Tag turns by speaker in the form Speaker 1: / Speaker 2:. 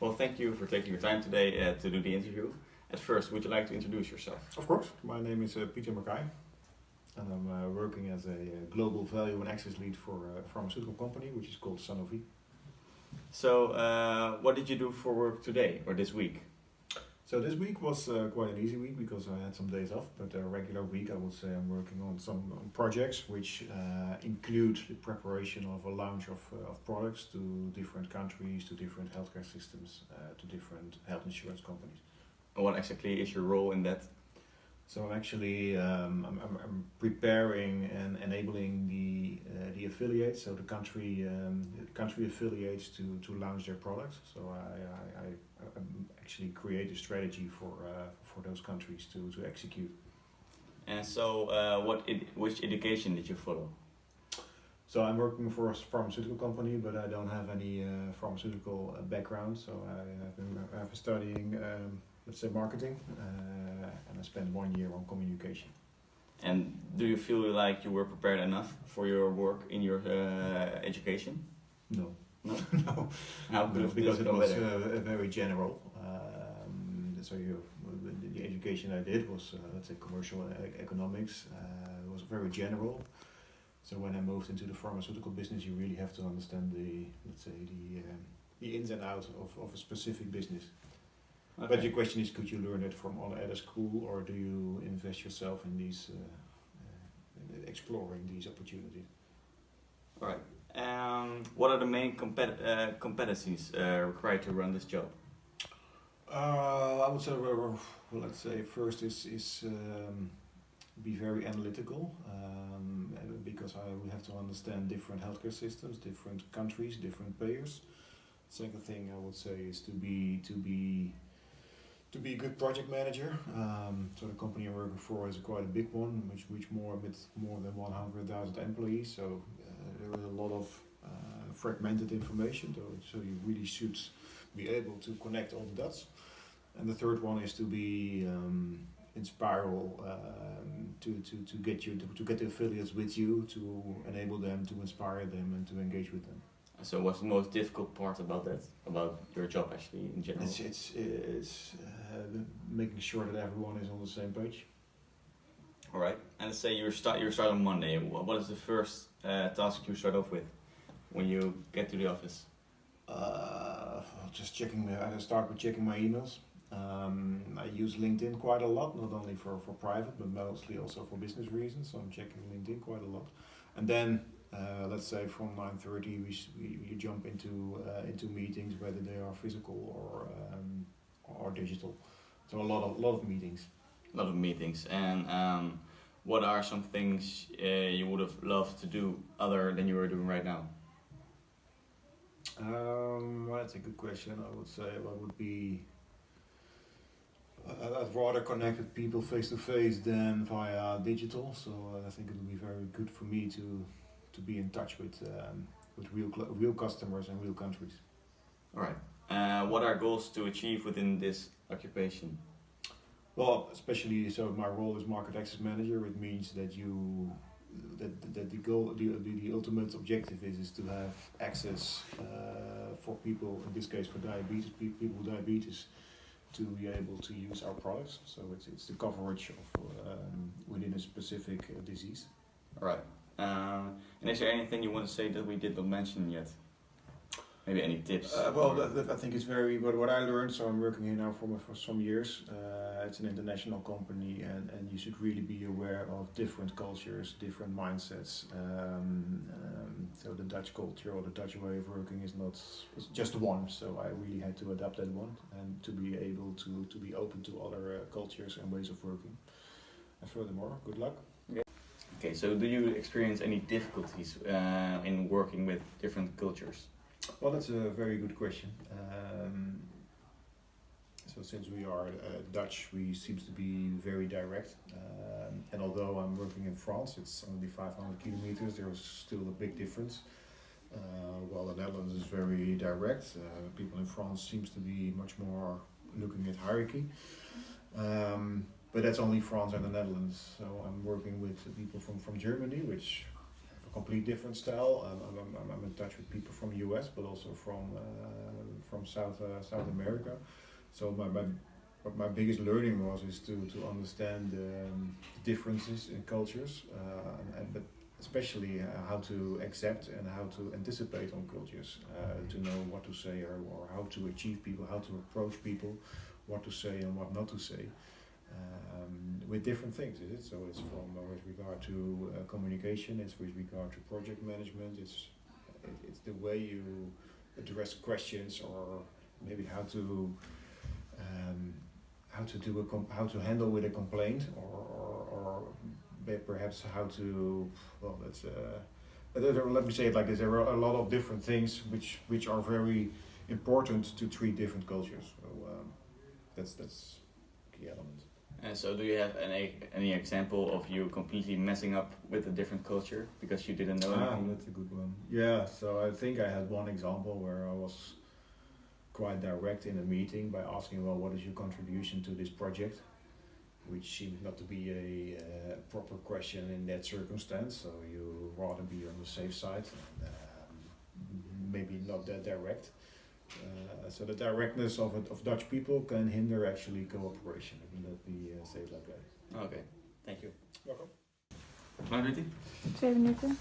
Speaker 1: Well, thank you for taking your time today to do the interview. At first, would you like to introduce yourself?
Speaker 2: Of course. My name is Pieter, and I'm working as a global value and access lead for a pharmaceutical company, which is called Sanofi.
Speaker 1: So, what did you do for work today or this week?
Speaker 2: So this week was quite an easy week because I had some days off, but a regular week I would say I'm working on some projects which include the preparation of a launch of products to different countries, to different healthcare systems, to different health insurance companies.
Speaker 1: What exactly is your role in that?
Speaker 2: So I'm actually I'm preparing and enabling the affiliates, so the country affiliates to launch their products. So I actually create a strategy for those countries to execute.
Speaker 1: And so, which education did you follow?
Speaker 2: So I'm working for a pharmaceutical company, but I don't have any pharmaceutical background. So I've been studying. Let's say marketing, and I spent 1 year on communication.
Speaker 1: And do you feel like you were prepared enough for your work in your education?
Speaker 2: No.
Speaker 1: No?
Speaker 2: No.
Speaker 1: How
Speaker 2: No, because it was very general. So the education I did was, let's say, commercial economics. It was very general. So when I moved into the pharmaceutical business, you really have to understand the ins and outs of a specific business. Okay. But your question is, could you learn it from at a school, or do you invest yourself in these, exploring these opportunities?
Speaker 1: All right. What are the main competencies required to run this job?
Speaker 2: I would say, well, let's say first is be very analytical, because we have to understand different healthcare systems, different countries, different payers. Second thing I would say is to be a good project manager. So the company I'm working for is quite a big one, with more than 100,000 employees. So there is a lot of fragmented information. So you really should be able to connect all the dots. And the third one is to be inspirable, to get the affiliates with you, to enable them, to inspire them, and to engage with them.
Speaker 1: So what's the most difficult part about that, about your job actually in general?
Speaker 2: It's making sure that everyone is on the same page.
Speaker 1: All right. And let's say you start on Monday. What is the first task you start off with when you get to the office?
Speaker 2: Just checking. I start with checking my emails. I use LinkedIn quite a lot, not only for private, but mostly also for business reasons. So I'm checking LinkedIn quite a lot, and then. Let's say from 9:30 we jump into meetings, whether they are physical or digital. So a lot of meetings.
Speaker 1: A lot of meetings. And what are some things you would have loved to do other than you are doing right now?
Speaker 2: That's a good question. I would say I would be. I'd rather connect with people face to face than via digital. So I think it would be very good for me to be in touch with real customers and real countries.
Speaker 1: All right. What are goals to achieve within this occupation?
Speaker 2: Well, especially so my role as market access manager, it means that the ultimate objective is to have access for people, in this case for diabetes, people with diabetes, to be able to use our products. So it's the coverage of within a specific disease.
Speaker 1: All right. And is there anything you want to say that we did not mention yet? Maybe any tips?
Speaker 2: I think it's very what I learned. So I'm working here now for some years. It's an international company, and you should really be aware of different cultures, different mindsets. So the Dutch culture or the Dutch way of working it's just one. So I really had to adapt that one and to be able to be open to other cultures and ways of working. And furthermore, good luck.
Speaker 1: Okay, so do you experience any difficulties in working with different cultures?
Speaker 2: Well, that's a very good question. So since we are Dutch, we seem to be very direct. And although I'm working in France, it's only 500 kilometers, there is still a big difference. While the Netherlands is very direct, people in France seems to be much more looking at hierarchy. But that's only France and the Netherlands. So I'm working with people from Germany, which have a complete different style. I'm in touch with people from US, but also from South America. So my biggest learning is to understand differences in cultures, but especially how to accept and how to anticipate on cultures, to know what to say or how to achieve people, how to approach people, what to say and what not to say. With different things, is it? So it's from with regard to communication, it's with regard to project management, it's the way you address questions, or maybe how to how to handle with a complaint, or perhaps how to, well, let's let me say it like this: there are a lot of different things which are very important to treat different cultures. So that's key element.
Speaker 1: And so, do you have any example of you completely messing up with a different culture because you didn't know anything?
Speaker 2: That's a good one. Yeah, so I think I had one example where I was quite direct in a meeting by asking, well, what is your contribution to this project? Which seemed not to be a proper question in that circumstance, so you rather be on the safe side, maybe not that direct. So the directness of Dutch people can hinder actually cooperation. Let me say it like that.
Speaker 1: Okay, thank you.
Speaker 2: Welcome.
Speaker 1: Hoe lang duurt die?
Speaker 3: 2 minuten.